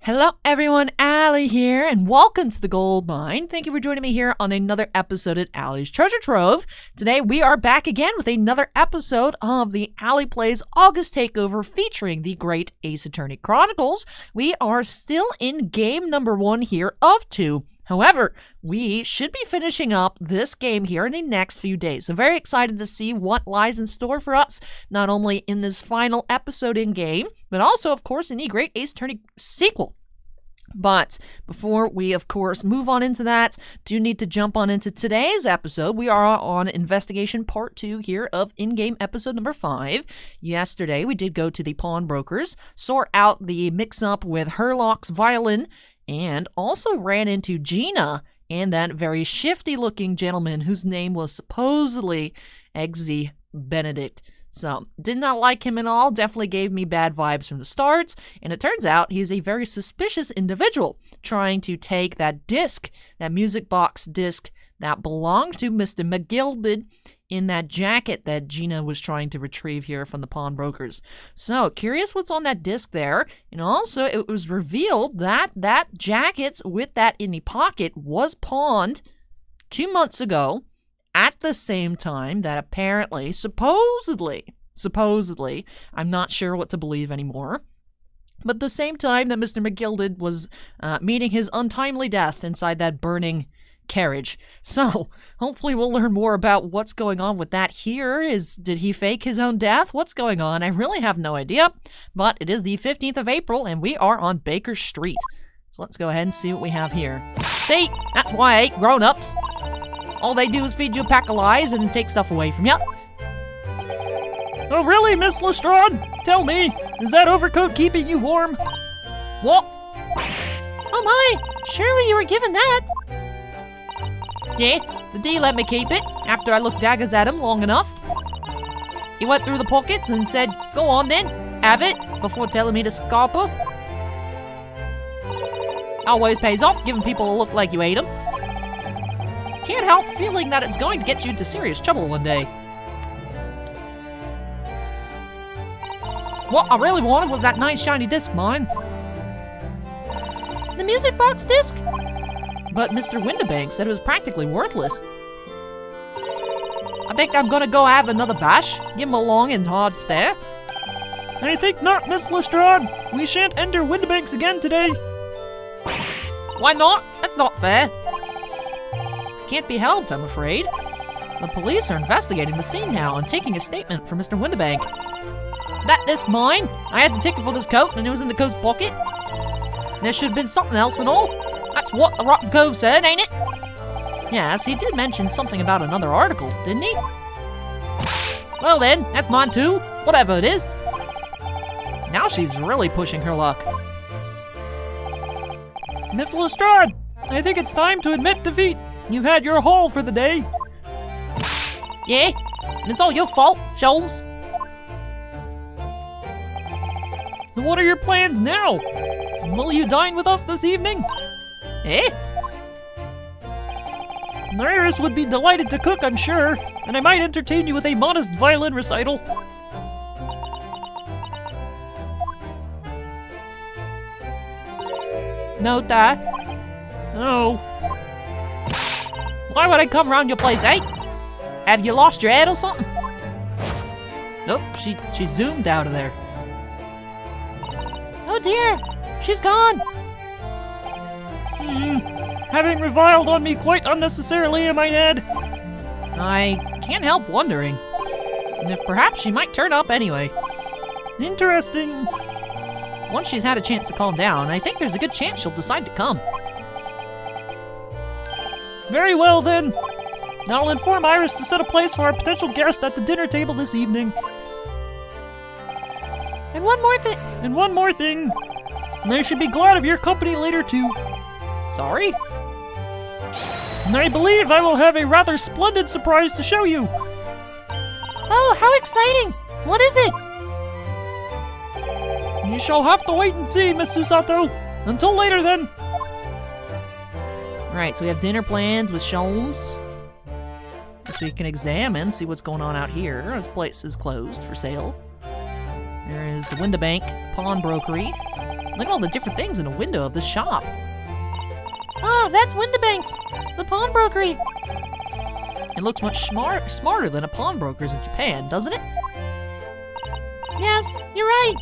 Hello everyone, Allie here, and welcome to the Gold Mine. Thank you for joining me here on another episode at Allie's Treasure Trove. Today we are back again with another episode of the Allie Plays August Takeover featuring the Great Ace Attorney Chronicles. We are still in game number 1 here of 2. However, we should be finishing up this game here in the next few days. So very excited to see what lies in store for us, not only in this final episode in game, but also, of course, in the Great Ace Attorney sequel. But before we, of course, move on into that, do need to jump on into today's episode. We are on Investigation Part 2 here of in-game episode number 5. Yesterday, we did go to the pawnbrokers, sort out the mix-up with Herlock's violin, and also ran into Gina and that very shifty-looking gentleman whose name was supposedly Eggsy Benedict. So, did not like him at all, definitely gave me bad vibes from the start, and it turns out he's a very suspicious individual trying to take that disc, that music box disc that belonged to Mr. McGilded in that jacket that Gina was trying to retrieve here from the pawnbrokers. So, curious what's on that disc there, and also it was revealed that that jacket with that in the pocket was pawned 2 months ago, at the same time that apparently, supposedly, I'm not sure what to believe anymore, but the same time that Mr. McGilded was meeting his untimely death inside that burning carriage. So, hopefully we'll learn more about what's going on with that here. Did he fake his own death? What's going on? I really have no idea, but it is the 15th of April and we are on Baker Street. So let's go ahead and see what we have here. See, that's why I hate grown-ups. All they do is feed you a pack of lies and take stuff away from you. Oh really, Miss Lestrade? Tell me, is that overcoat keeping you warm? What? Oh my, surely you were given that. Yeah, the D let me keep it after I looked daggers at him long enough. He went through the pockets and said, go on then, have it, before telling me to scarper. Always pays off giving people a look like you ate them. Can't help feeling that it's going to get you into serious trouble one day. What I really wanted was that nice shiny disc mine. The music box disc? But Mr. Windibank said it was practically worthless. I think I'm gonna go have another bash, give him a long and hard stare. I think not, Miss Lestrade. We shan't enter Windibanks again today. Why not? That's not fair. Can't be helped, I'm afraid. The police are investigating the scene now and taking a statement from Mr. Windibank. That disc mine? I had the ticket for this coat and it was in the coat's pocket. There should have been something else and all. That's what the Rotten Cove said, ain't it? Yes, he did mention something about another article, didn't he? Well then, that's mine too, whatever it is. Now she's really pushing her luck. Miss Lestrade, I think it's time to admit defeat. You've had your haul for the day. Yeah, and it's all your fault, Sholmes. So what are your plans now? Will you dine with us this evening? Eh? Iris would be delighted to cook, I'm sure, and I might entertain you with a modest violin recital. No, Dad. Oh. Why would I come around your place, eh? Have you lost your head or something? Nope, she zoomed out of there. Oh dear, she's gone. Having reviled on me quite unnecessarily, I might add. I can't help wondering. And if perhaps she might turn up anyway. Interesting. Once she's had a chance to calm down, I think there's a good chance she'll decide to come. Very well then. I'll inform Iris to set a place for our potential guest at the dinner table this evening. And one more thing. I should be glad of your company later too. Sorry? I believe I will have a rather splendid surprise to show you. Oh, how exciting! What is it? You shall have to wait and see, Miss Susato. Until later then. Alright, so we have dinner plans with Sholmes. So we can examine, see what's going on out here. This place is closed for sale. There is the Windibank Pawnbrokery. Look at all the different things in a window of this shop. Ah, that's Windibank's, the pawnbrokery. It looks much smarter than a pawnbroker's in Japan, doesn't it? Yes, you're right.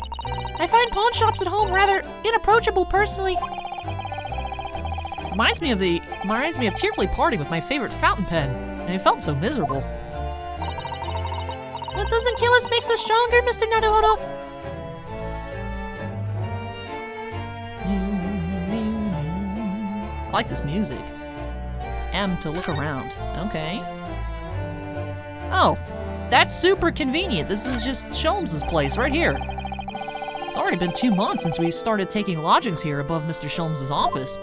I find pawn shops at home rather inapproachable personally. Reminds me of tearfully parting with my favorite fountain pen, and I felt so miserable. What doesn't kill us makes us stronger, Mr. Naruhodo. I like this music. M to look around. Okay. Oh, that's super convenient. This is just Sholmes' place right here. It's already been 2 months since we started taking lodgings here above Mr. Sholmes' office.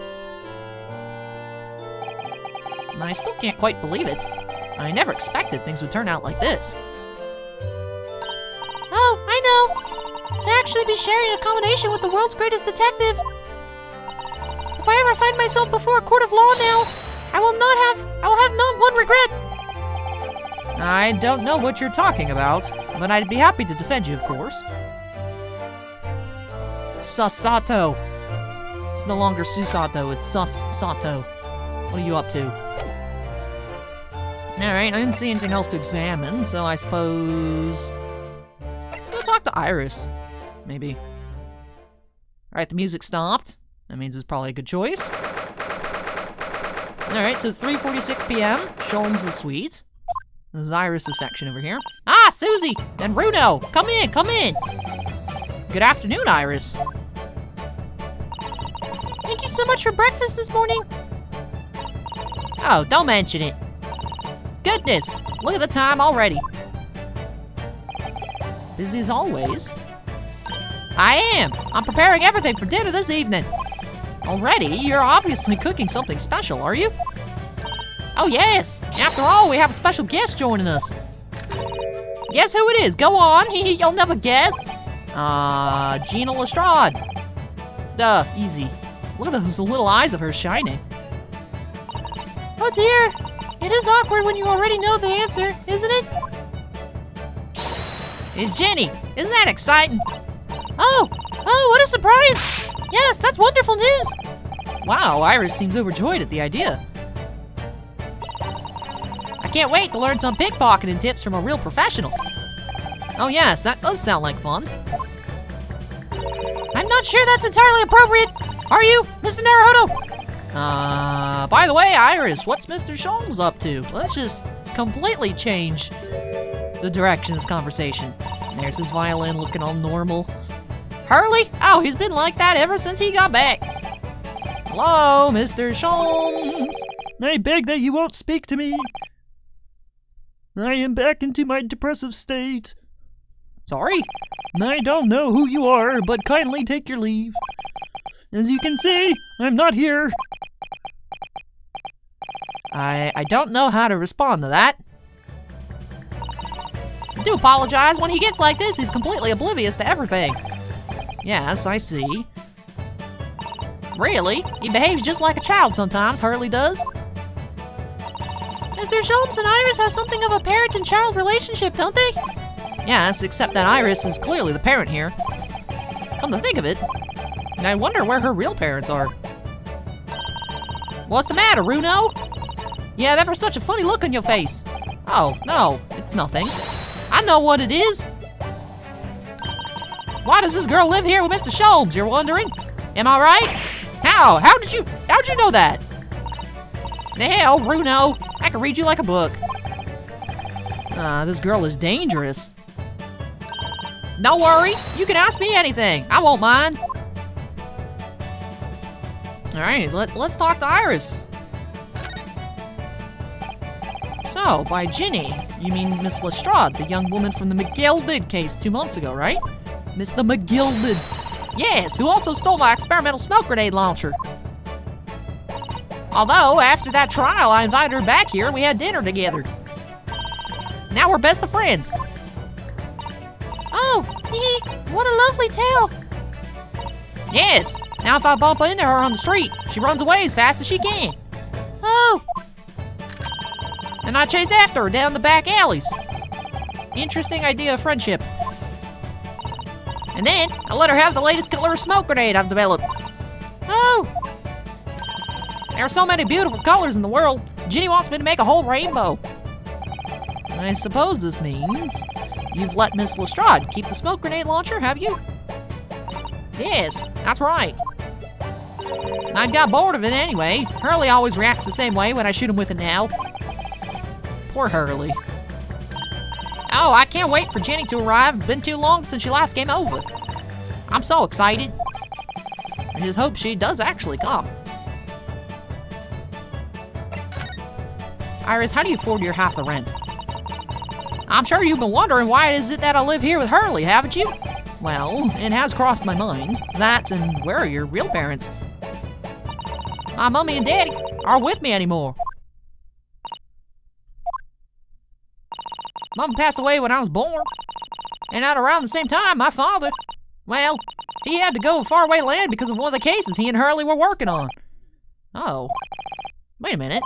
And I still can't quite believe it. I never expected things would turn out like this. Oh, I know. To actually be sharing a combination with the world's greatest detective. If I ever find myself before a court of law now, I will have not one regret. I don't know what you're talking about, but I'd be happy to defend you, of course. Susato. It's no longer Susato, it's Susato. What are you up to? Alright, I didn't see anything else to examine, so I suppose... let's go talk to Iris. Maybe. Alright, the music stopped. That means it's probably a good choice. Alright, so it's 3:46 p.m. Sholmes' suite. This is Iris' section over here. Ah, Susie! And Runo! Come in, come in! Good afternoon, Iris. Thank you so much for breakfast this morning. Oh, don't mention it. Goodness, look at the time already. Busy as always. I am! I'm preparing everything for dinner this evening. Already? You're obviously cooking something special, are you? Oh yes! After all, we have a special guest joining us. Guess who it is? Go on, you'll never guess. Gina Lestrade. Duh, easy. Look at those little eyes of hers shining. Oh dear, it is awkward when you already know the answer, isn't it? It's Jenny. Isn't that exciting? Oh, what a surprise! Yes, that's wonderful news! Wow, Iris seems overjoyed at the idea. I can't wait to learn some pickpocketing tips from a real professional. Oh yes, that does sound like fun. I'm not sure that's entirely appropriate. Are you, Mr. Naruhodo? By the way, Iris, what's Mr. Sholmes up to? Let's just completely change the direction of this conversation. There's his violin looking all normal. Hurley? Oh, he's been like that ever since he got back. Hello, Mr. Sholmes. I beg that you won't speak to me. I am back into my depressive state. Sorry? I don't know who you are, but kindly take your leave. As you can see, I'm not here. I don't know how to respond to that. I do apologize. When he gets like this, he's completely oblivious to everything. Yes, I see. Really? He behaves just like a child sometimes, Hurley does. Mr. Sholmes and Iris have something of a parent and child relationship, don't they? Yes, except that Iris is clearly the parent here. Come to think of it, I wonder where her real parents are. What's the matter, Runo? You have ever such a funny look on your face. Oh, no, it's nothing. I know what it is. Why does this girl live here with Mr. Sholmes, you're wondering? Am I right? How? How'd you know that? The hell, Runo. I can read you like a book. This girl is dangerous. Don't worry, you can ask me anything. I won't mind. All right, let's talk to Iris. So, by Ginny, you mean Miss Lestrade, the young woman from the McGilded case 2 months ago, right? Miss the McGilded. Yes, who also stole my experimental smoke grenade launcher. Although, after that trial, I invited her back here and we had dinner together. Now we're best of friends. Oh, what a lovely tale. Yes, now if I bump into her on the street, she runs away as fast as she can. Oh. And I chase after her down the back alleys. Interesting idea of friendship. And then I let her have the latest color smoke grenade I've developed. Oh! There are so many beautiful colors in the world. Ginny wants me to make a whole rainbow. I suppose this means you've let Miss Lestrade keep the smoke grenade launcher, have you? Yes, that's right. I got bored of it anyway. Hurley always reacts the same way when I shoot him with it now. Poor Hurley. Oh, I can't wait for Ginny to arrive. It's been too long since she last came over. I'm so excited. I just hope she does actually come. Iris, how do you afford your half the rent? I'm sure you've been wondering why is it that I live here with Hurley, haven't you? Well, it has crossed my mind. That and where are your real parents? My mommy and daddy aren't with me anymore. Mom passed away when I was born. And at around the same time, my father, well, he had to go to faraway land because of one of the cases he and Hurley were working on. Oh. Wait a minute.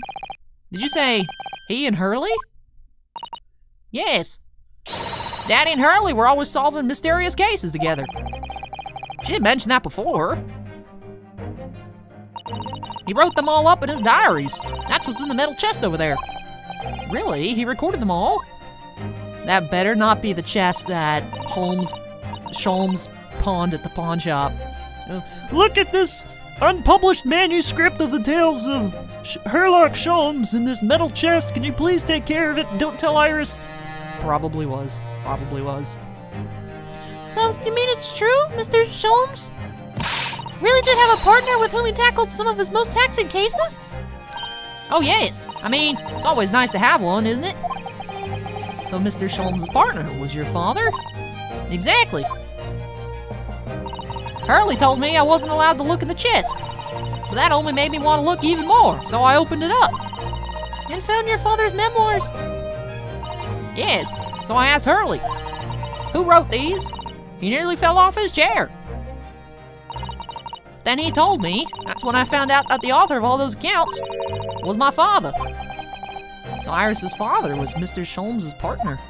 Did you say he and Hurley? Yes. Daddy and Hurley were always solving mysterious cases together. She didn't mention that before. He wrote them all up in his diaries. That's what's in the metal chest over there. Really? He recorded them all? That better not be the chest that Sholmes pawned at the pawn shop. Look at this unpublished manuscript of the tales of Herlock Sholmes in this metal chest. Can you please take care of it and don't tell Iris? Probably was. Probably was. So, you mean it's true, Mr. Sholmes? Really did have a partner with whom he tackled some of his most taxing cases? Oh, yes. I mean, it's always nice to have one, isn't it? So Mr. Sholmes' partner was your father? Exactly. Hurley told me I wasn't allowed to look in the chest. But that only made me want to look even more, so I opened it up. And found your father's memoirs. Yes, so I asked Hurley, who wrote these? He nearly fell off his chair. Then he told me, that's when I found out that the author of all those accounts was my father. So Iris's father was Mr. Sholmes' partner.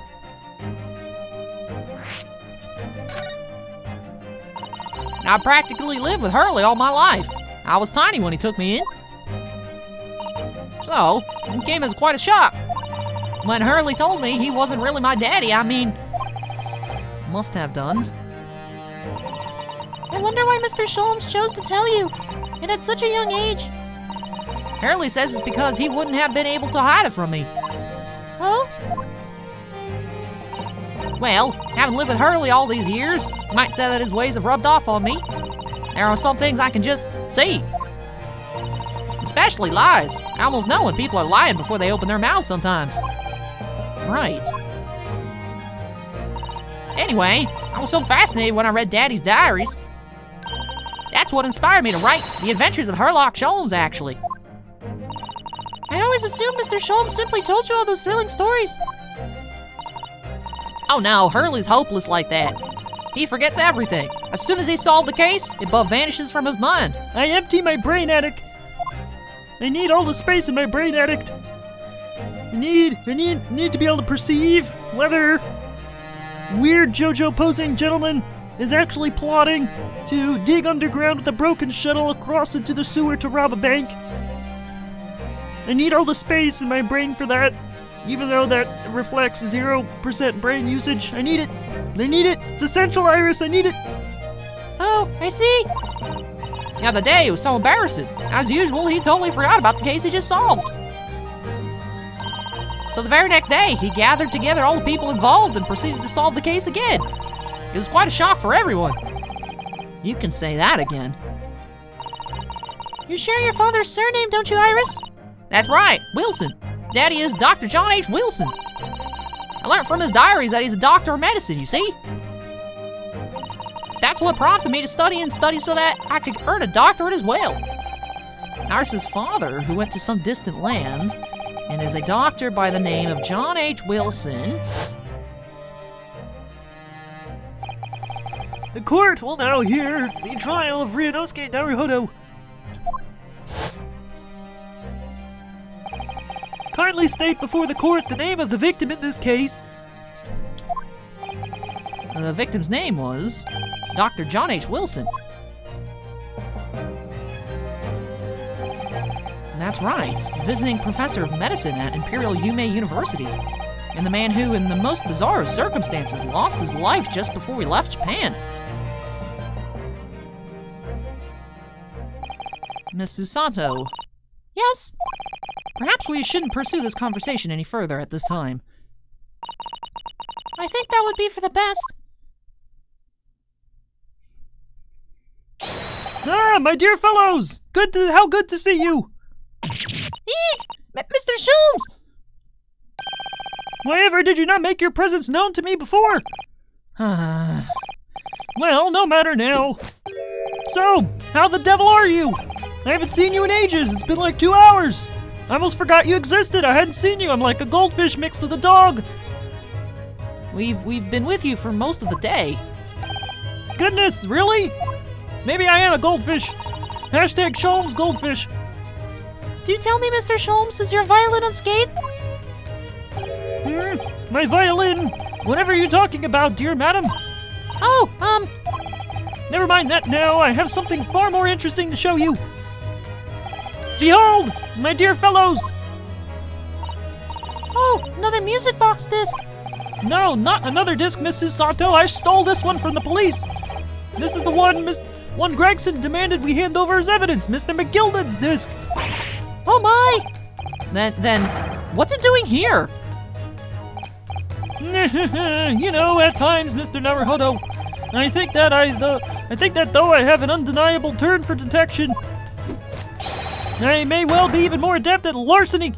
I practically lived with Hurley all my life. I was tiny when he took me in. So, it came as quite a shock. When Hurley told me he wasn't really my daddy, I mean, must have done. I wonder why Mr. Sholmes chose to tell you, and at such a young age. Hurley says it's because he wouldn't have been able to hide it from me. Oh? Well, having lived with Hurley all these years, you might say that his ways have rubbed off on me. There are some things I can just see. Especially lies. I almost know when people are lying before they open their mouths sometimes. Right. Anyway, I was so fascinated when I read Daddy's diaries. That's what inspired me to write The Adventures of Herlock Sholmes, actually. I always assumed Mr. Sholmes simply told you all those thrilling stories. Oh no, Hurley's hopeless like that. He forgets everything. As soon as he solved the case, it but vanishes from his mind. I empty my brain attic. I need all the space in my brain attic. I need to be able to perceive whether weird JoJo posing gentleman is actually plotting to dig underground with a broken shuttle across into the sewer to rob a bank. I need all the space in my brain for that, even though that reflects 0% brain usage. I need it. I need it. It's essential, Iris. I need it. Oh, I see. The other day, it was so embarrassing. As usual, he totally forgot about the case he just solved. So the very next day, he gathered together all the people involved and proceeded to solve the case again. It was quite a shock for everyone. You can say that again. You share your father's surname, don't you, Iris? That's right, Wilson. Daddy is Dr. John H. Wilson. I learned from his diaries that he's a doctor of medicine, you see? That's what prompted me to study so that I could earn a doctorate as well. Iris's father, who went to some distant land, and is a doctor by the name of John H. Wilson. The court will now hear the trial of Ryunosuke Naruhodo. Kindly state before the court the name of the victim in this case. The victim's name was Dr. John H. Wilson. That's right, visiting professor of medicine at Imperial Yume University. And the man who, in the most bizarre of circumstances, lost his life just before we left Japan. Miss Susato. Yes? Perhaps we shouldn't pursue this conversation any further at this time. I think that would be for the best. Ah, my dear fellows! How good to see you! Eek! Mr. Sholmes! Why ever did you not make your presence known to me before? Well, no matter now. So, how the devil are you? I haven't seen you in ages. It's been like 2 hours. I almost forgot you existed. I hadn't seen you. I'm like a goldfish mixed with a dog. We've been with you for most of the day. Goodness, really? Maybe I am a goldfish. Hashtag Sholmes goldfish. Do you tell me, Mr. Sholmes, is your violin unscathed? My violin? Whatever are you talking about, dear madam? Oh, Never mind that now. I have something far more interesting to show you. Behold, my dear fellows. Oh, another music box disc. No, not another disc, Miss Susato. I stole this one from the police. This is the one Gregson demanded we hand over as evidence, Mr. McGilden's disc. Oh my! Then, what's it doing here? You know, at times, Mr. Naruhodo, I think that though I have an undeniable turn for detection, I may well be even more adept at larceny.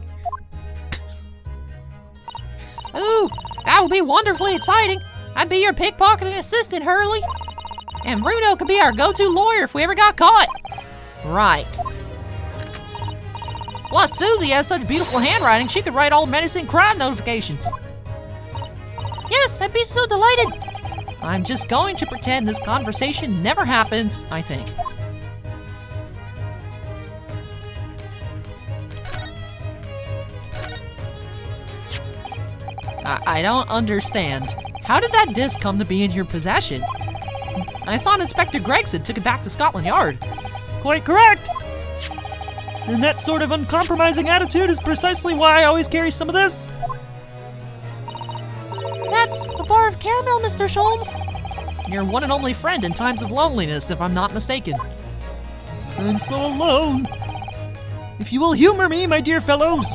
Ooh, that would be wonderfully exciting. I'd be your pickpocketing assistant, Hurley. And Bruno could be our go-to lawyer if we ever got caught. Right. Plus, Susie has such beautiful handwriting, she could write all menacing crime notifications. Yes, I'd be so delighted. I'm just going to pretend this conversation never happened, I think. I don't understand. How did that disc come to be in your possession? I thought Inspector Gregson took it back to Scotland Yard. Quite correct. And that sort of uncompromising attitude is precisely why I always carry some of this. That's a bar of caramel, Mr. Sholmes. Your one and only friend in times of loneliness, if I'm not mistaken. I'm so alone. If you will humor me, my dear fellows,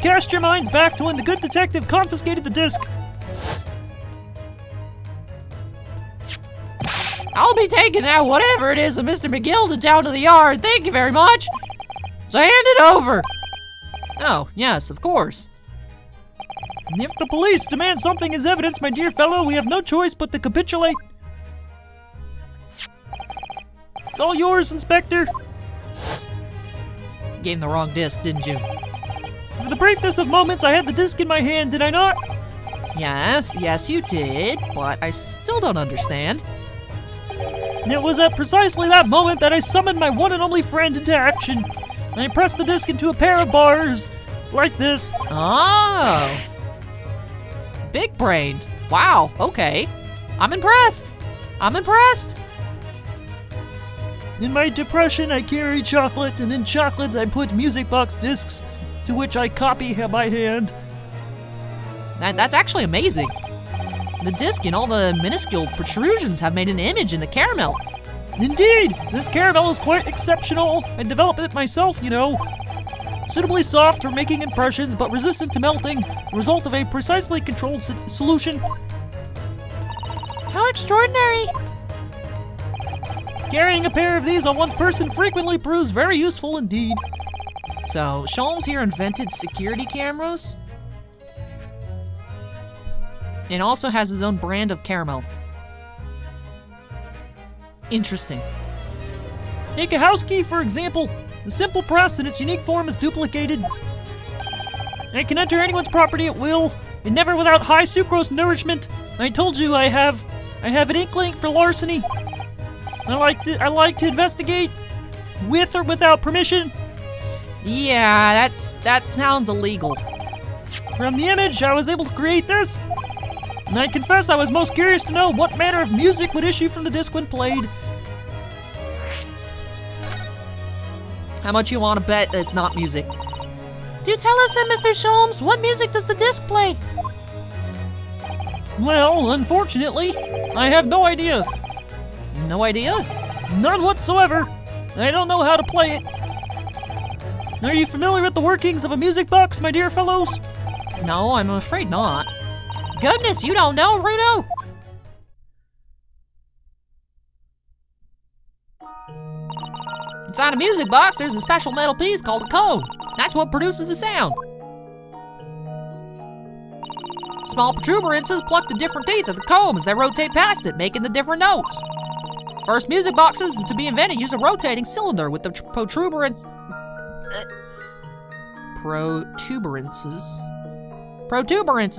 cast your minds back to when the good detective confiscated the disc. I'll be taking that whatever it is of Mr. McGilden down to the yard. Thank you very much. So hand it over. Oh, yes, of course. If the police demand something as evidence, my dear fellow, we have no choice but to capitulate. It's all yours, Inspector. Gave him the wrong disc, didn't you? For the briefness of moments, I had the disc in my hand, did I not? Yes, you did, but I still don't understand. And it was at precisely that moment that I summoned my one and only friend into action. And I pressed the disc into a pair of bars, like this. Oh. Big brain. Wow, okay. I'm impressed. In my depression, I carry chocolate, and in chocolate I put music box discs, to which I copy by hand. That's actually amazing. The disc and all the minuscule protrusions have made an image in the caramel. Indeed, this caramel is quite exceptional. I developed it myself, you know. Suitably soft for making impressions, but resistant to melting, the result of a precisely controlled solution. How extraordinary! Carrying a pair of these on one's person frequently proves very useful indeed. So, Sholmes here invented security cameras? And also has his own brand of caramel. Interesting. Take a house key, for example. The simple press in its unique form is duplicated. I can enter anyone's property at will, and never without high sucrose nourishment. I told you I have an inkling for larceny. I like to investigate, with or without permission. Yeah, that sounds illegal. From the image, I was able to create this. and I confess I was most curious to know what manner of music would issue from the disc when played. How much you want to bet that it's not music? Do tell us then, Mr. Sholmes, what music does the disc play? Well, unfortunately, I have no idea. No idea? None whatsoever. I don't know how to play it. Are you familiar with the workings of a music box, my dear fellows? No, I'm afraid not. Goodness, you don't know, Bruno? Inside a music box, there's a special metal piece called a cone. That's what produces the sound. Small protuberances pluck the different teeth of the comb as they rotate past it, making the different notes. First music boxes to be invented use a rotating cylinder with the protuberances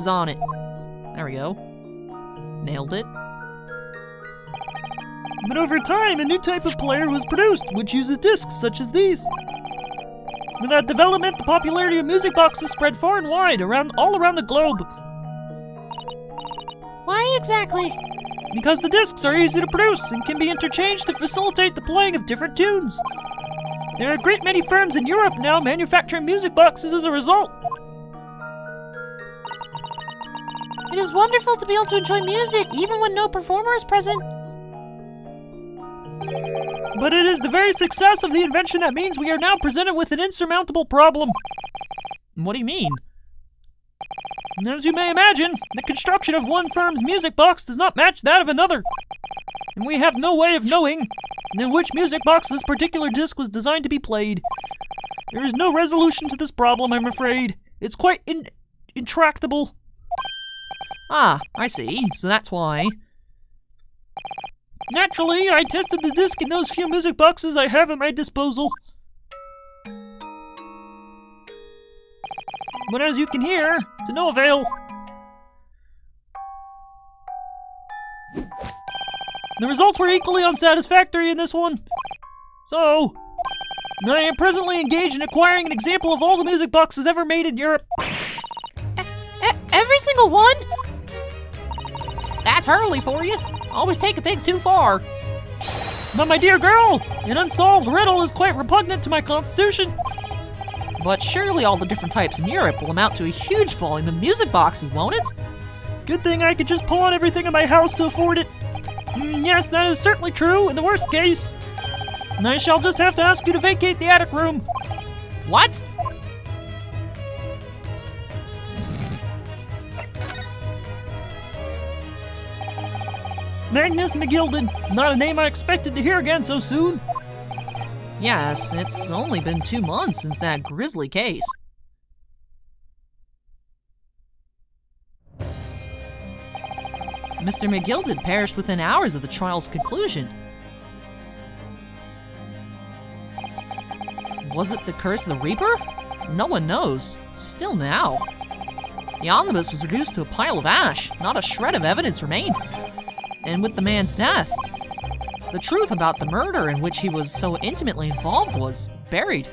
on it. There we go. Nailed it. But over time, a new type of player was produced, which uses discs such as these. With that development, the popularity of music boxes spread far and wide, all around the globe. Why exactly? Because the discs are easy to produce and can be interchanged to facilitate the playing of different tunes. There are a great many firms in Europe now manufacturing music boxes as a result. It is wonderful to be able to enjoy music even when no performer is present. But it is the very success of the invention that means we are now presented with an insurmountable problem. What do you mean? As you may imagine, the construction of one firm's music box does not match that of another. And we have no way of knowing in which music box this particular disc was designed to be played. There is no resolution to this problem, I'm afraid. It's quite intractable. Ah, I see. So that's why. Naturally, I tested the disc in those few music boxes I have at my disposal. But as you can hear, to no avail. The results were equally unsatisfactory in this one. So, I am presently engaged in acquiring an example of all the music boxes ever made in Europe. Every single one? That's Hurley for you. Always taking things too far. But my dear girl, an unsolved riddle is quite repugnant to my constitution. But surely all the different types in Europe will amount to a huge volume of music boxes, won't it? Good thing I could just pull out everything in my house to afford it. Yes, that is certainly true in the worst case. And I shall just have to ask you to vacate the attic room. What? Magnus McGilded, not a name I expected to hear again so soon. Yes, it's only been 2 months since that grisly case. Mr. McGilded perished within hours of the trial's conclusion. Was it the curse of the Reaper? No one knows. Still now. The omnibus was reduced to a pile of ash. Not a shred of evidence remained. And with the man's death, the truth about the murder in which he was so intimately involved was buried.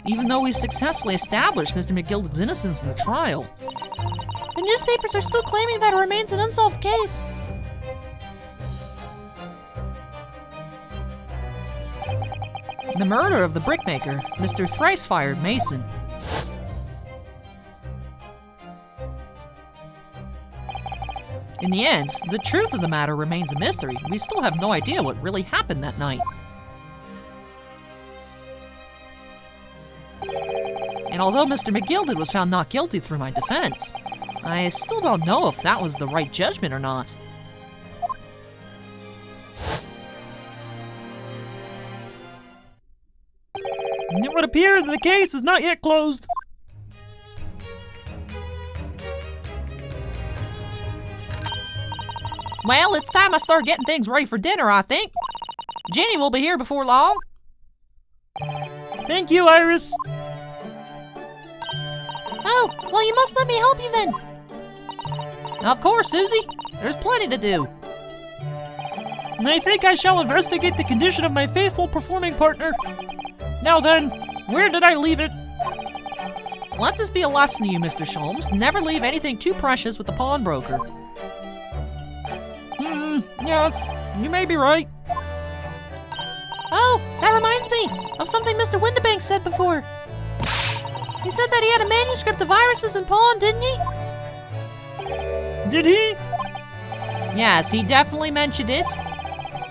Even though we've successfully established Mr. McGilded's innocence in the trial, the newspapers are still claiming that it remains an unsolved case. The murder of the brickmaker, Mr. Thrice-Fired Mason. In the end, the truth of the matter remains a mystery. We still have no idea what really happened that night. And although Mr. McGilded was found not guilty through my defense, I still don't know if that was the right judgment or not. It would appear that the case is not yet closed. Well, it's time I start getting things ready for dinner, I think. Jenny will be here before long. Thank you, Iris. Oh, well, you must let me help you then. Of course, Susie. There's plenty to do. And I think I shall investigate the condition of my faithful performing partner. Now then, where did I leave it? Let this be a lesson to you, Mr. Sholmes. Never leave anything too precious with the pawnbroker. Yes, you may be right. Oh, that reminds me of something Mr. Windibank said before. He said that he had a manuscript of Iris's in pawn, didn't he? Did he? Yes, he definitely mentioned it.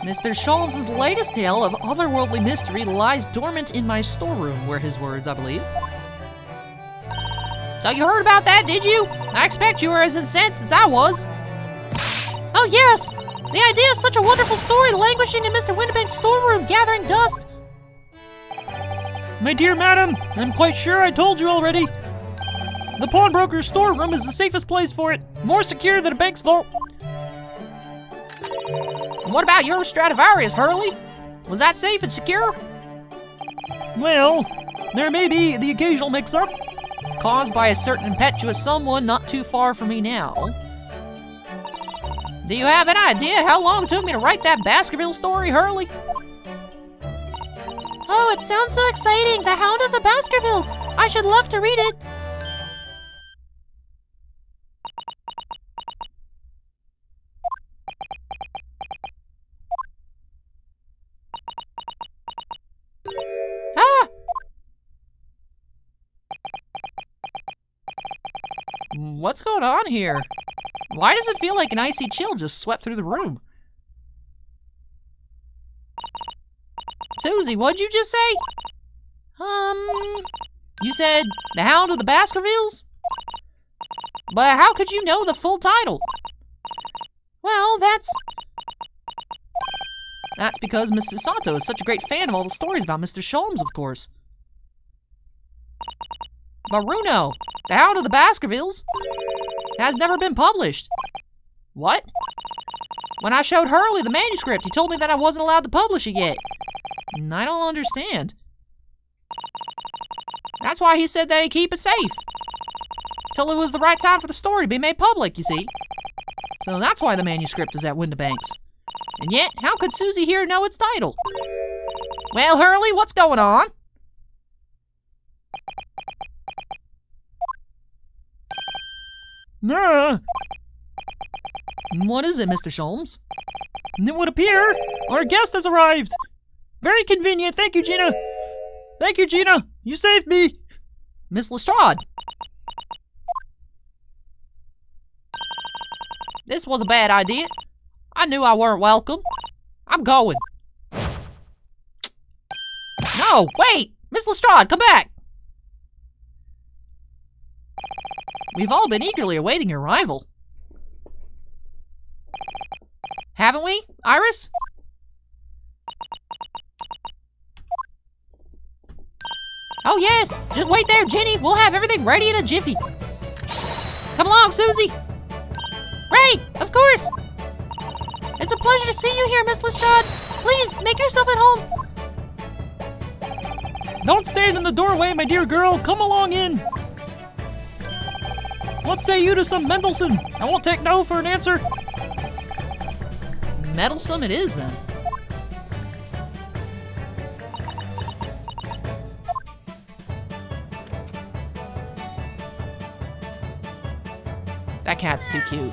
Mr. Sholmes' latest tale of otherworldly mystery lies dormant in my storeroom, were his words, I believe. So you heard about that, did you? I expect you were as incensed as I was. Oh yes! The idea of such a wonderful story languishing in Mr. Windibank's storeroom, gathering dust. My dear madam, I'm quite sure I told you already. The pawnbroker's storeroom is the safest place for it. More secure than a bank's vault. And what about your Stradivarius, Hurley? Was that safe and secure? Well, there may be the occasional mix-up. Caused by a certain impetuous someone not too far from me now. Do you have an idea how long it took me to write that Baskerville story, Hurley? Oh, it sounds so exciting! The Hound of the Baskervilles! I should love to read it! Ah! What's going on here? Why does it feel like an icy chill just swept through the room? Susie, what'd you just say? You said The Hound of the Baskervilles? But how could you know the full title? Well, that's because Mr. Sato is such a great fan of all the stories about Mr. Sholmes, of course. But Bruno, The Hound of the Baskervilles has never been published. What? When I showed Hurley the manuscript, he told me that I wasn't allowed to publish it yet. I don't understand. That's why he said that he'd keep it safe. Till it was the right time for the story to be made public, you see. So that's why the manuscript is at Windibank's. And yet, how could Susie here know its title? Well, Hurley, what's going on? What is it, Mr. Sholmes? It would appear our guest has arrived. Very convenient. Thank you, Gina. Thank you, Gina. You saved me. Miss Lestrade. This was a bad idea. I knew I weren't welcome. I'm going. No, wait! Miss Lestrade, come back! We've all been eagerly awaiting your arrival. Haven't we, Iris? Oh yes! Just wait there, Jenny. We'll have everything ready in a jiffy. Come along, Susie. Right, of course. It's a pleasure to see you here, Miss Lestrade. Please, make yourself at home. Don't stand in the doorway, my dear girl. Come along in. What say you to some Mendelssohn? I won't take no for an answer. Meddlesome it is, then. That cat's too cute.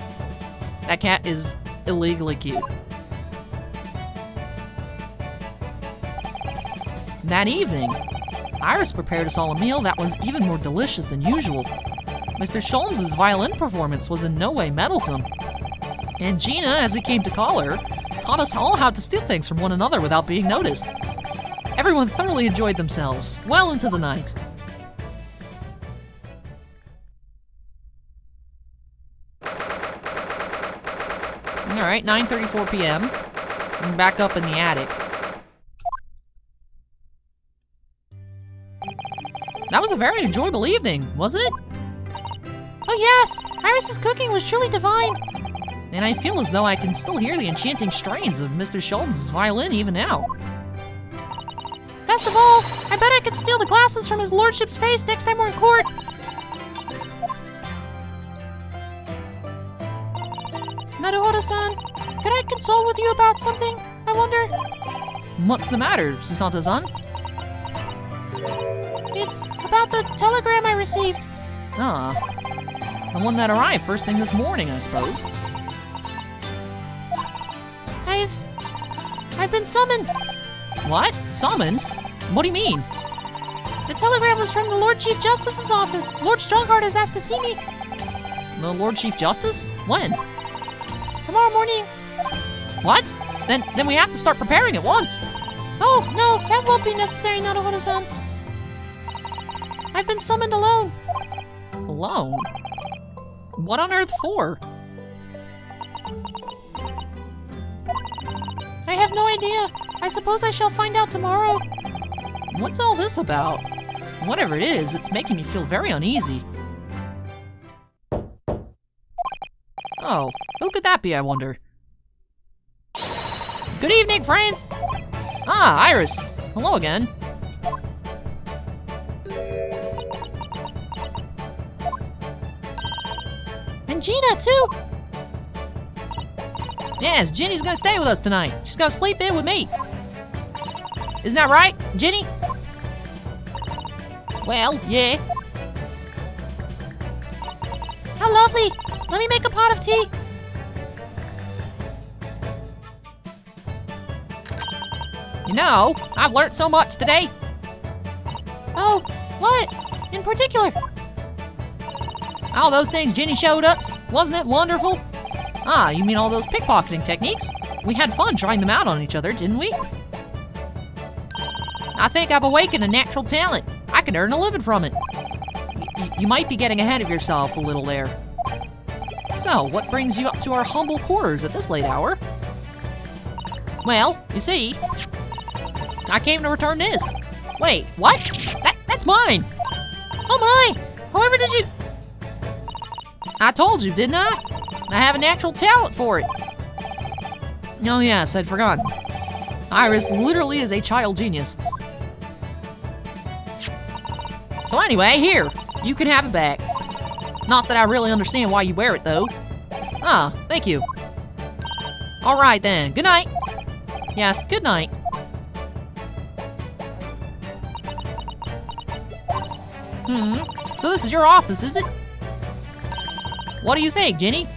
That cat is illegally cute. That evening, Iris prepared us all a meal that was even more delicious than usual. Mr. Sholmes' violin performance was in no way meddlesome. And Gina, as we came to call her, taught us all how to steal things from one another without being noticed. Everyone thoroughly enjoyed themselves, well into the night. Alright, 9:34 p.m. I'm back up in the attic. That was a very enjoyable evening, wasn't it? Oh yes, Iris's cooking was truly divine. And I feel as though I can still hear the enchanting strains of Mr. Sholmes' violin even now. Best of all, I bet I could steal the glasses from his lordship's face next time we're in court. Naruhodo-san, could I console with you about something, I wonder? What's the matter, Susanto-san? It's about the telegram I received. Ah, the one that arrived first thing this morning, I suppose. I've been summoned. What? Summoned? What do you mean? The telegram was from the Lord Chief Justice's office. Lord Strongheart has asked to see me. The Lord Chief Justice? When? Tomorrow morning. What? Then we have to start preparing at once. Oh, no, that won't be necessary, Naruhodo-san. I've been summoned alone. Alone? What on earth for? I have no idea. I suppose I shall find out tomorrow. What's all this about? Whatever it is, it's making me feel very uneasy. Oh, who could that be, I wonder? Good evening, friends! Ah, Iris! Hello again. And Gina, too! Yes, Jenny's gonna stay with us tonight. She's gonna sleep in with me. Isn't that right, Jenny? Well, yeah. How lovely! Let me make a pot of tea. You know, I've learned so much today. Oh, what? In particular? All those things Jenny showed us. Wasn't it wonderful? Ah, you mean all those pickpocketing techniques? We had fun trying them out on each other, didn't we? I think I've awakened a natural talent. I can earn a living from it. You might be getting ahead of yourself a little there. So, what brings you up to our humble quarters at this late hour? Well, you see, I came to return this. Wait, what? That's mine! Oh my! However did you... I told you, didn't I? I have a natural talent for it. Oh yes, I'd forgotten. Iris literally is a child genius. So anyway, here, you can have it back. Not that I really understand why you wear it, though. Ah, thank you. All right then, good night. Yes, good night. So this is your office, is it? What do you think, Jenny?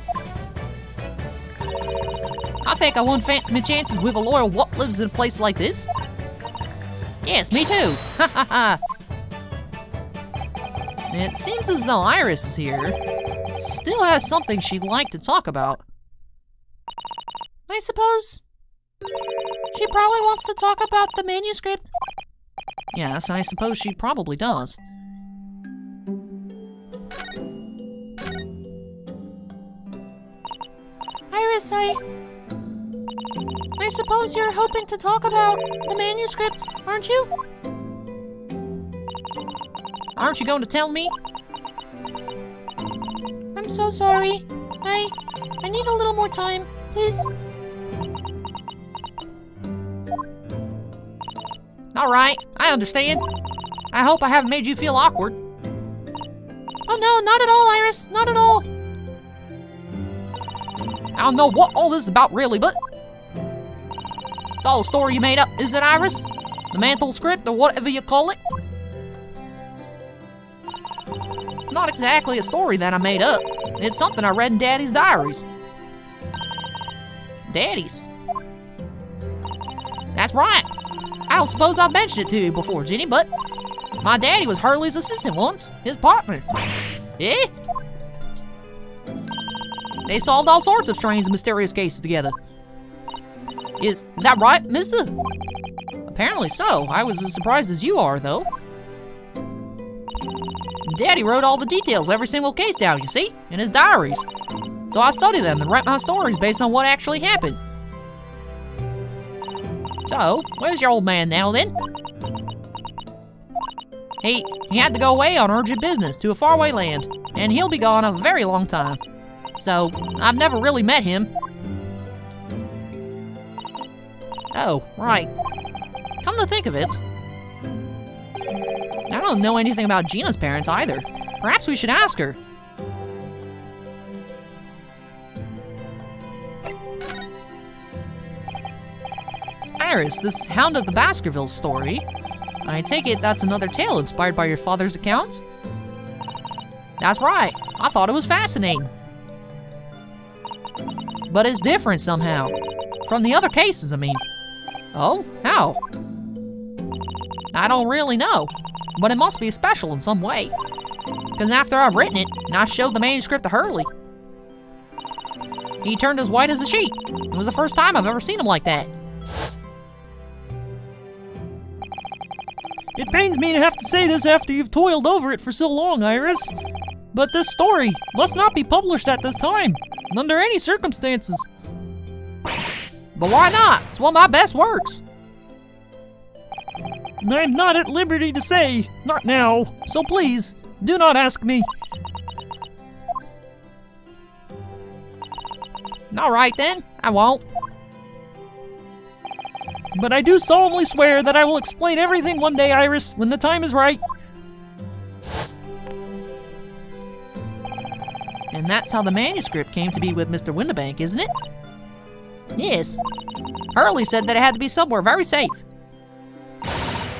I think I wouldn't fancy my chances with a loyal what lives in a place like this. Yes, me too. Ha ha ha. It seems as though Iris is here. Still has something she'd like to talk about. I suppose she probably wants to talk about the manuscript. Yes, I suppose she probably does. Iris, I suppose you're hoping to talk about the manuscript, aren't you? Aren't you going to tell me? I'm so sorry. I need a little more time, please. All right, I understand. I hope I haven't made you feel awkward. Oh no, not at all, Iris, not at all. I don't know what all this is about really, but it's all a story you made up, is it, Iris? The mantle script, or whatever you call it? Not exactly a story that I made up. It's something I read in Daddy's diaries. Daddy's? That's right. I don't suppose I've mentioned it to you before, Jenny, but my daddy was Hurley's assistant once, his partner. Eh? They solved all sorts of strange and mysterious cases together. Is that right, mister? Apparently so. I was as surprised as you are, though. Daddy wrote all the details of every single case down, you see, in his diaries. So I study them and write my stories based on what actually happened. So, where's your old man now, then? He had to go away on urgent business to a faraway land, and he'll be gone a very long time. So, I've never really met him. Oh, right. Come to think of it, I don't know anything about Gina's parents either. Perhaps we should ask her. Iris, this Hound of the Baskervilles story, I take it that's another tale inspired by your father's accounts? That's right. I thought it was fascinating. But it's different somehow. From the other cases, I mean. Oh? How? I don't really know. But it must be special in some way. Because after I've written it, and I showed the manuscript to Hurley, he turned as white as a sheet. It was the first time I've ever seen him like that. It pains me to have to say this after you've toiled over it for so long, Iris. But this story must not be published at this time, under any circumstances. But why not? It's one of my best works. I'm not at liberty to say, not now, so please, do not ask me. All right then, I won't. But I do solemnly swear that I will explain everything one day, Iris, when the time is right. And that's how the manuscript came to be with Mr. Windibank, isn't it? Yes. Hurley said that it had to be somewhere very safe.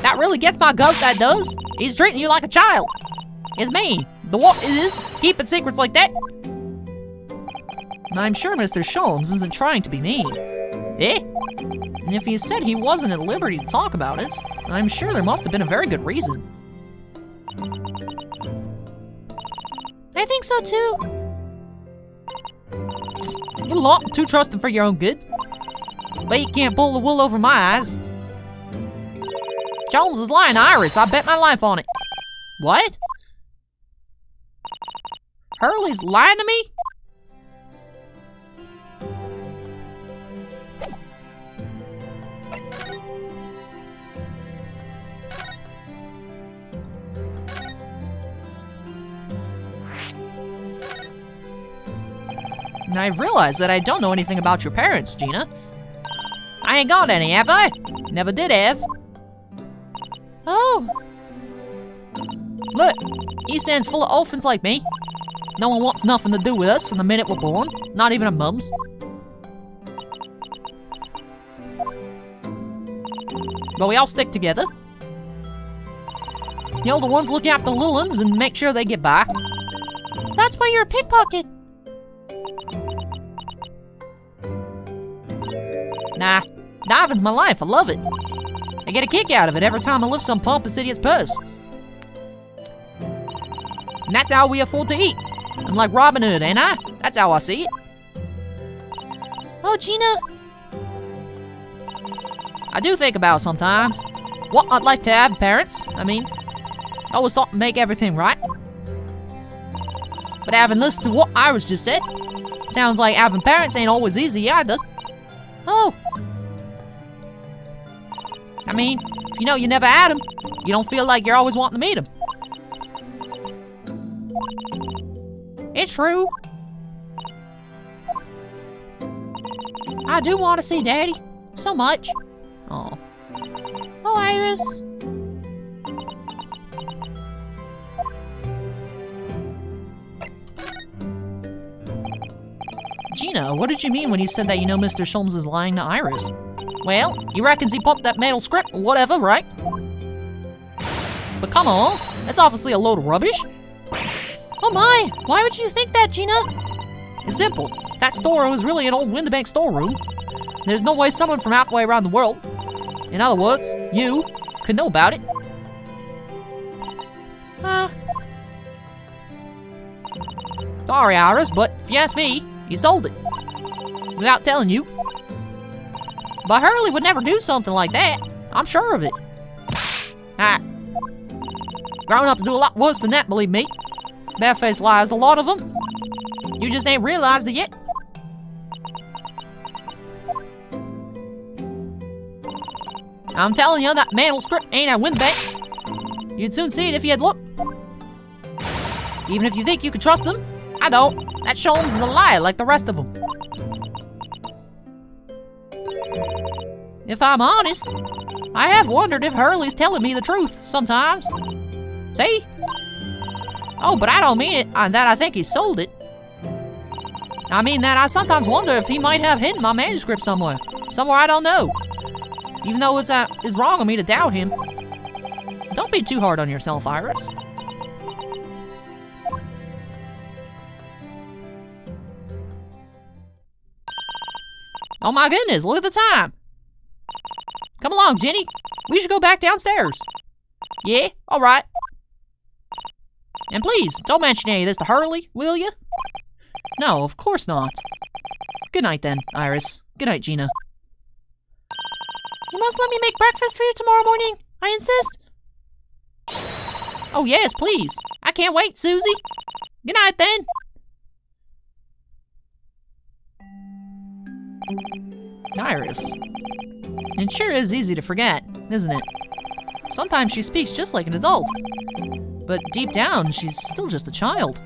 That really gets my goat, that does. He's treating you like a child. It's me. The what is keeping secrets like that? I'm sure Mr. Sholmes isn't trying to be mean. Eh? And if he said he wasn't at liberty to talk about it, I'm sure there must have been a very good reason. I think so too. You lot too trusting for your own good. But you can't pull the wool over my eyes. Jones is lying to Iris. I bet my life on it. What? Hurley's lying to me? And I've realized that I don't know anything about your parents, Gina. I ain't got any, have I? Never did have. Oh. Look, East End's full of orphans like me. No one wants nothing to do with us from the minute we're born, not even our mums. But we all stick together. You know, the ones look after the little ones and make sure they get by. So that's why you're a pickpocket. Nah, diving's my life. I love it. I get a kick out of it every time I lift some pompous idiot's purse. And that's how we afford to eat. I'm like Robin Hood, ain't I? That's how I see it. Oh, Gina. I do think about it sometimes. What I'd like to have parents. I mean, I always thought to make everything right. But having listened to what Iris just said, sounds like having parents ain't always easy either. Oh. I mean, if you know you never had them, you don't feel like you're always wanting to meet them. It's true. I do want to see Daddy. So much. Oh. Oh, Iris. Gina, what did you mean when you said that you know Mr. Sholmes is lying to Iris? Well, he reckons he popped that metal script or whatever, right? But come on, that's obviously a load of rubbish. Oh my, why would you think that, Gina? It's simple. That store was really an old Windibank storeroom. There's no way someone from halfway around the world, in other words, you, could know about it. Sorry, Iris, but if you ask me, he sold it. Without telling you. But Hurley would never do something like that. I'm sure of it. Grown-ups do a lot worse than that, believe me. Barefaced liars, a lot of them. You just ain't realized it yet. I'm telling you, that manuscript ain't at Windibank's. You'd soon see it if you had looked. Even if you think you could trust him, I don't. That Sholmes is a liar like the rest of them. If I'm honest, I have wondered if Hurley's telling me the truth sometimes. See? Oh, but I don't mean it that I think he sold it. I mean that I sometimes wonder if he might have hidden my manuscript somewhere. Somewhere I don't know. Even though it's wrong of me to doubt him. Don't be too hard on yourself, Iris. Oh my goodness, look at the time. Come along, Jenny. We should go back downstairs. Yeah, all right. And please, don't mention any of this to Hurley, will you? No, of course not. Good night then, Iris. Good night, Gina. You must let me make breakfast for you tomorrow morning. I insist. Oh yes, please. I can't wait, Susie. Good night then. Iris. It sure is easy to forget, isn't it? Sometimes she speaks just like an adult, but deep down, she's still just a child.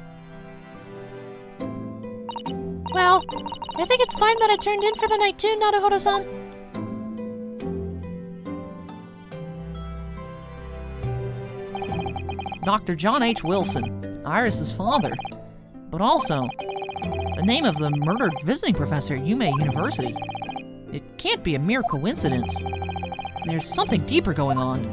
Well, I think it's time that I turned in for the night too, Naruhodo-san. Dr. John H. Wilson, Iris's father, but also the name of the murdered visiting professor at Yume University. It can't be a mere coincidence. There's something deeper going on.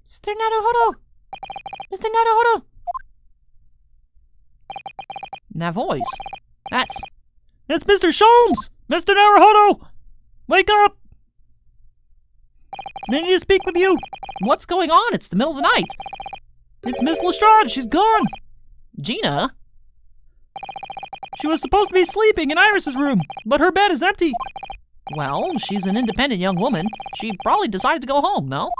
Mr. Naruhodo! Mr. Naruhodo! That voice. That's It's Mr. Sholmes! Mr. Naruhodo! Wake up! I need to speak with you. What's going on? It's the middle of the night. It's Miss Lestrade. She's gone. Gina? She was supposed to be sleeping in Iris's room, but her bed is empty. Well, she's an independent young woman. She probably decided to go home, no?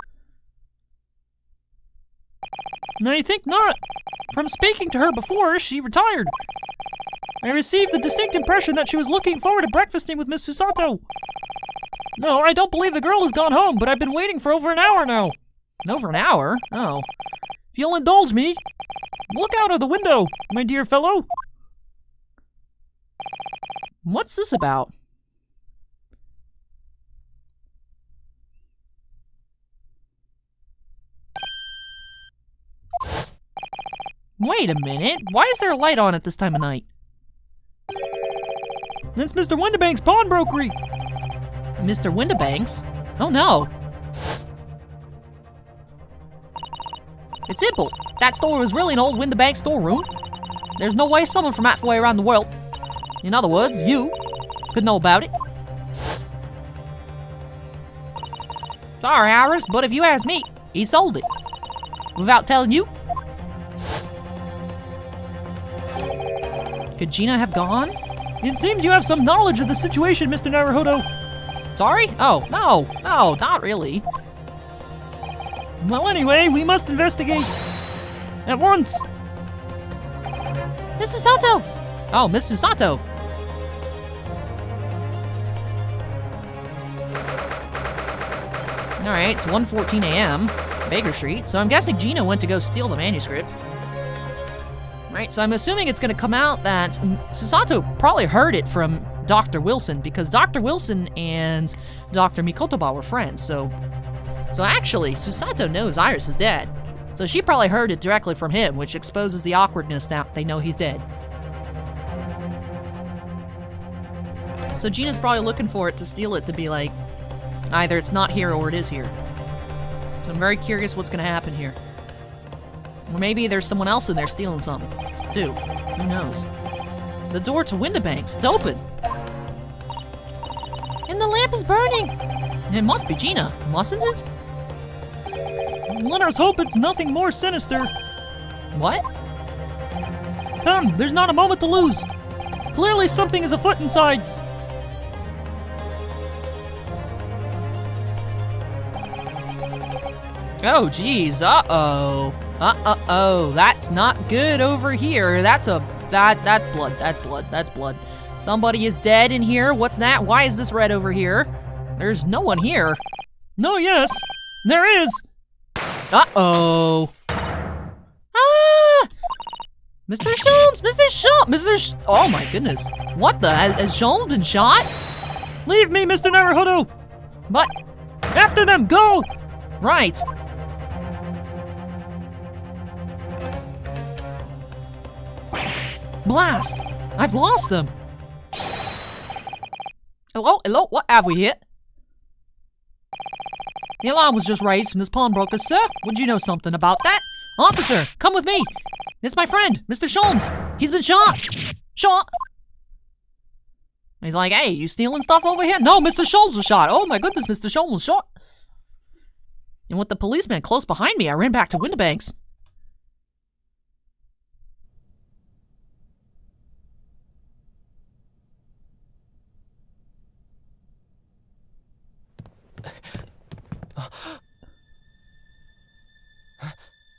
I think not. From speaking to her before, she retired. I received the distinct impression that she was looking forward to breakfasting with Miss Susato. No, I don't believe the girl has gone home, but I've been waiting for over an hour now. Over an hour? Oh. If you'll indulge me, look out of the window, my dear fellow. What's this about? Wait a minute. Why is there a light on at this time of night? That's Mr. Windibank's pawnbrokery. Mr. Windibank's? Oh no. It's simple. That store was really an old Windibank storeroom. There's no way someone from halfway around the world, in other words, you, could know about it. Sorry, Iris, but if you ask me, he sold it. Without telling you. Could Gina have gone? It seems you have some knowledge of the situation, Mr. Naruhodo. Sorry? Oh, no, not really. Well, anyway, we must investigate. At once. Miss Susato! Oh, Miss Susato. Alright, it's 1:14 a.m. Baker Street, so I'm guessing Gina went to go steal the manuscript. Right, so I'm assuming it's going to come out that Susato probably heard it from Dr. Wilson, because Dr. Wilson and Dr. Mikotoba were friends, so actually, Susato knows Iris is dead. So she probably heard it directly from him, which exposes the awkwardness that they know he's dead. So Gina's probably looking for it to steal it to be like, either it's not here or it is here. So I'm very curious what's going to happen here. Or maybe there's someone else in there stealing something, too. Who knows? The door to Windibank's, it's open. And the lamp is burning. It must be Gina, mustn't it? Let us hope it's nothing more sinister. What? Come, there's not a moment to lose. Clearly something is afoot inside. Oh, geez, uh-oh. Uh-oh, that's not good over here. That's blood, that's blood. Somebody is dead in here. What's that? Why is this red over here? There's no one here. No, yes, there is. Uh-oh. Ah! Mr. Sholmes! Oh my goodness. What the? Has Sholmes been shot? Leave me, Mr. Naruhodo. But, After them, go. right. Blast! I've lost them. Hello, what have we hit? The alarm was just raised from this pawnbroker, sir. Would you know something about that? Officer, come with me. It's my friend, Mr. Sholmes. He's been shot. Shot. He's like, hey, you stealing stuff over here? No, Mr. Sholmes was shot. Oh my goodness, Mr. Sholmes was shot. And with the policeman close behind me, I ran back to Windibanks.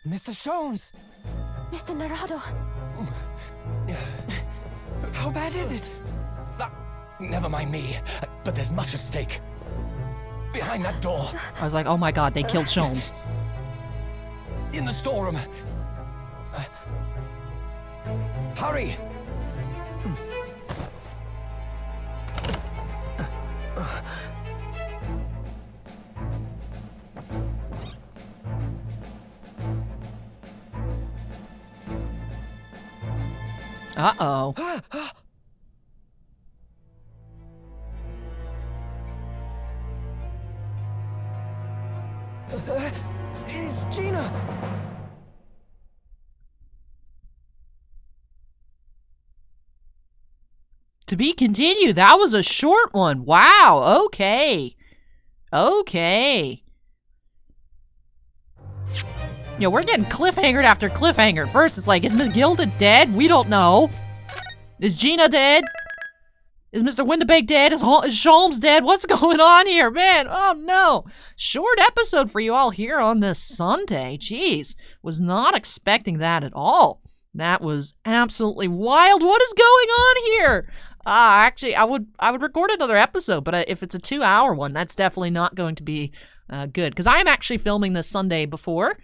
Mr. Sholmes! Mr. Narado. How bad is it? Never mind me, but there's much at stake. Behind that door. I was like, oh my god, they killed Sholmes. In the storeroom. Hurry! Uh-oh. It's Gina! To be continued. That was a short one. Wow. Okay. Okay. Yo, we're getting cliffhangered after cliffhanger. First, it's like, is Miss Gilda dead? We don't know. Is Gina dead? Is Mr. Windibank dead? Is Sholmes dead? What's going on here, man? Oh, no. Short episode for you all here on this Sunday. Jeez. Was not expecting that at all. That was absolutely wild. What is going on here? Actually, I would record another episode, but if it's a 2-hour one, that's definitely not going to be good. Because I am actually filming this Sunday before.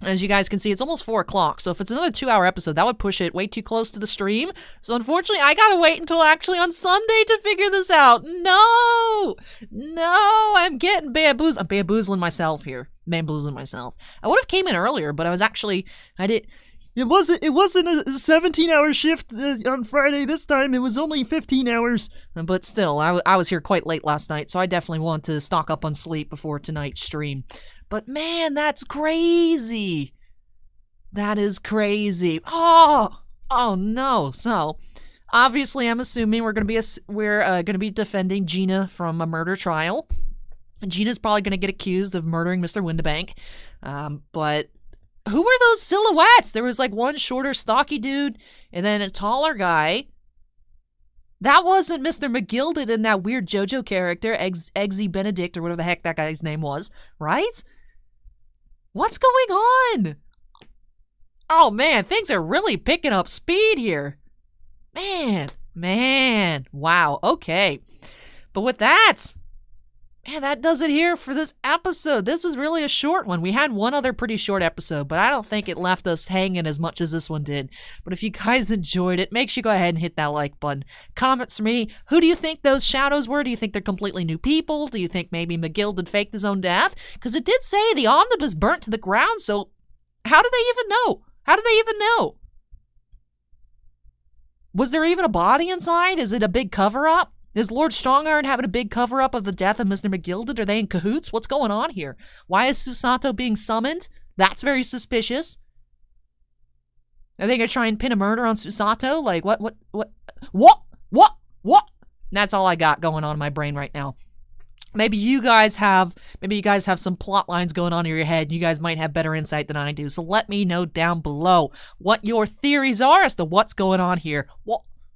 As you guys can see, it's almost 4 o'clock, so if it's another 2-hour episode, that would push it way too close to the stream. So unfortunately, I gotta wait until actually on Sunday to figure this out. No! No, I'm getting bamboozled. I'm bamboozling myself here. Bamboozling myself. I would have came in earlier, but I was actually, It wasn't a 17-hour shift on Friday this time. It was only 15 hours. But still, I was here quite late last night, so I definitely want to stock up on sleep before tonight's stream. But man, that's crazy. That is crazy. Oh no. So, obviously, I'm assuming we're gonna be defending Gina from a murder trial. Gina's probably gonna get accused of murdering Mr. Windibank. But who were those silhouettes? There was like one shorter, stocky dude, and then a taller guy. That wasn't Mr. McGilded in that weird JoJo character, Eggsy Benedict, or whatever the heck that guy's name was, right? What's going on? Oh man, things are really picking up speed here. Man, wow, okay. But with that, man, that does it here for this episode. This was really a short one. We had one other pretty short episode, but I don't think it left us hanging as much as this one did. But if you guys enjoyed it, make sure you go ahead and hit that like button. Comments for me. Who do you think those shadows were? Do you think they're completely new people? Do you think maybe McGill did fake his own death? Because it did say the omnibus burnt to the ground, so how do they even know? How do they even know? Was there even a body inside? Is it a big cover-up? Is Lord Strongarm having a big cover-up of the death of Mr. McGilded? Are they in cahoots? What's going on here? Why is Susato being summoned? That's very suspicious. Are they gonna try and pin a murder on Susato? Like, what? That's all I got going on in my brain right now. Maybe you guys have some plot lines going on in your head. You guys might have better insight than I do. So let me know down below what your theories are as to what's going on here.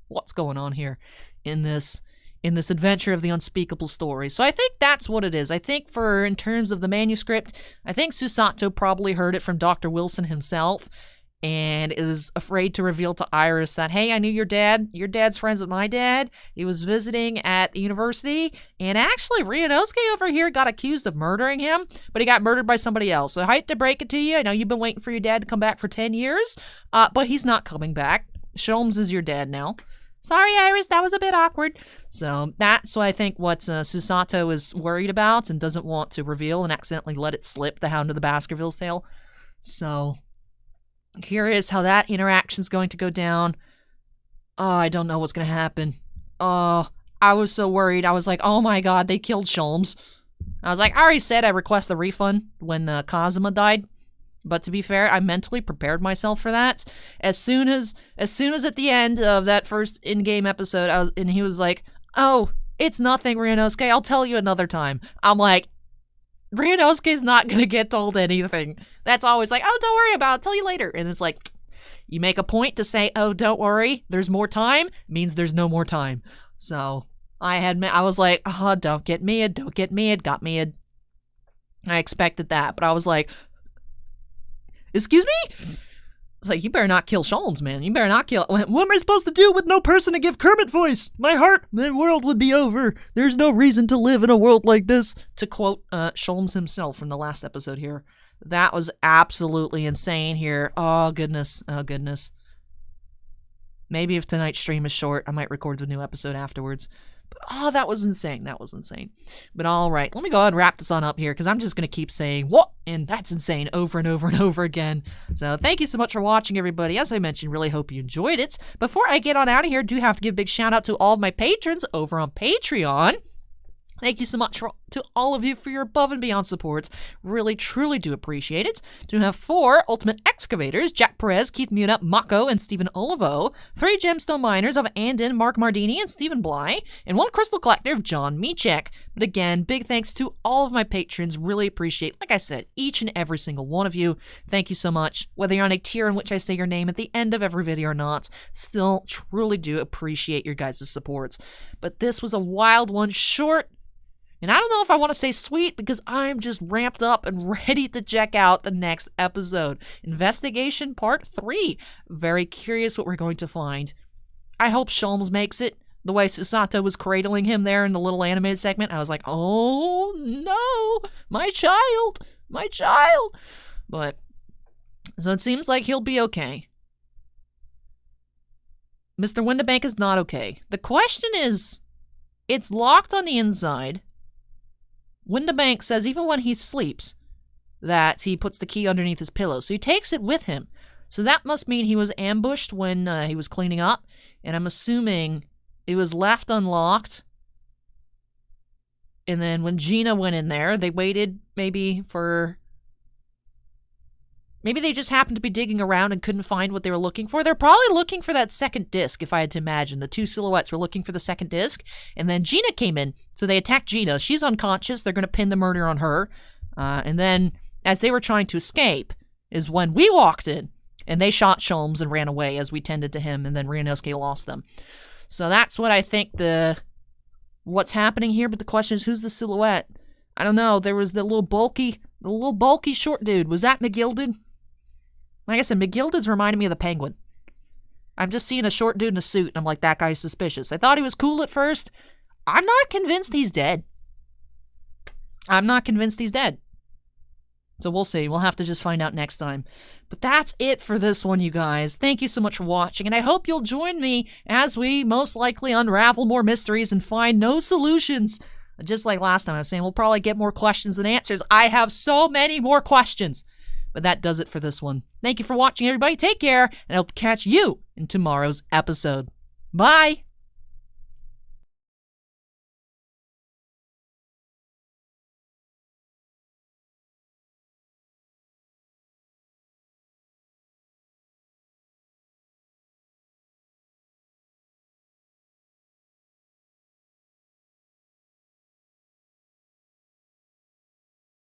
What's going on here in this adventure of the unspeakable story. So I think that's what it is. I think in terms of the manuscript, I think Susato probably heard it from Dr. Wilson himself and is afraid to reveal to Iris that, hey, I knew your dad. Your dad's friends with my dad. He was visiting at the university, and actually Ryunosuke over here got accused of murdering him, but he got murdered by somebody else. So I hate to break it to you. I know you've been waiting for your dad to come back for 10 years, but he's not coming back. Sholmes is your dad now. Sorry, Iris, that was a bit awkward. So that's what I think what Susato is worried about and doesn't want to reveal and accidentally let it slip, the Hound of the Baskervilles tale. So curious how that interaction is going to go down. Oh, I don't know what's gonna happen. Oh, I was so worried. I was like, oh my god, they killed Sholmes. I was like, I already said I request the refund when Kazuma died. But to be fair, I mentally prepared myself for that. As soon as at the end of that first in-game episode, and he was like, "Oh, it's nothing, Ryunosuke. I'll tell you another time." I'm like, Ryunosuke's not gonna get told anything. That's always like, "Oh, don't worry about it. I'll tell you later." And it's like, you make a point to say, "Oh, don't worry. There's more time," means there's no more time. So I was like, "Oh, don't get mad. Don't get mad." Got mad. I expected that, but I was like, excuse me? It's like, you better not kill Sholmes, man. You better not kill... What am I supposed to do with no person to give Kermit voice? My world would be over. There's no reason to live in a world like this. To quote Sholmes himself from the last episode here. That was absolutely insane here. Oh, goodness. Oh, goodness. Maybe if tonight's stream is short, I might record the new episode afterwards. But, oh, that was insane. That was insane. But all right, let me go ahead and wrap this on up here because I'm just going to keep saying, what? And that's insane over and over and over again. So thank you so much for watching, everybody. As I mentioned, really hope you enjoyed it. Before I get on out of here, I do have to give a big shout out to all of my patrons over on Patreon. Thank you so much to all of you for your above and beyond support. Really, truly do appreciate it. Do have 4 Ultimate Excavators, Jack Perez, Keith Muna, Mako, and Stephen Olivo. 3 Gemstone Miners of Andin, Mark Mardini, and Stephen Bly. And 1 Crystal Collector of John Michek. But again, big thanks to all of my patrons. Really appreciate, like I said, each and every single one of you. Thank you so much. Whether you're on a tier in which I say your name at the end of every video or not, still truly do appreciate your guys' support. But this was a wild one, short. And I don't know if I want to say sweet because I'm just ramped up and ready to check out the next episode. Investigation Part 3. Very curious what we're going to find. I hope Sholmes makes it. The way Susato was cradling him there in the little animated segment, I was like, oh no, my child, my child. But, so it seems like he'll be okay. Mr. Windibank is not okay. The question is, it's locked on the inside. Windibank says even when he sleeps that he puts the key underneath his pillow. So he takes it with him. So that must mean he was ambushed when he was cleaning up. And I'm assuming it was left unlocked. And then when Gina went in there, they waited maybe for... Maybe they just happened to be digging around and couldn't find what they were looking for. They're probably looking for that second disc, if I had to imagine. The 2 silhouettes were looking for the second disc, and then Gina came in. So they attacked Gina. She's unconscious. They're going to pin the murder on her. And then, as they were trying to escape, is when we walked in, and they shot Sholmes and ran away as we tended to him, and then Ryunosuke lost them. So that's what I think what's happening here, but the question is, who's the silhouette? I don't know. There was the little bulky short dude. Was that McGilded? Like I said, McGilded's reminding me of the Penguin. I'm just seeing a short dude in a suit, and I'm like, that guy's suspicious. I thought he was cool at first. I'm not convinced he's dead. I'm not convinced he's dead. So we'll see. We'll have to just find out next time. But that's it for this one, you guys. Thank you so much for watching, and I hope you'll join me as we most likely unravel more mysteries and find no solutions. Just like last time, I was saying, we'll probably get more questions than answers. I have so many more questions. But that does it for this one. Thank you for watching, everybody. Take care, and I'll catch you in tomorrow's episode. Bye!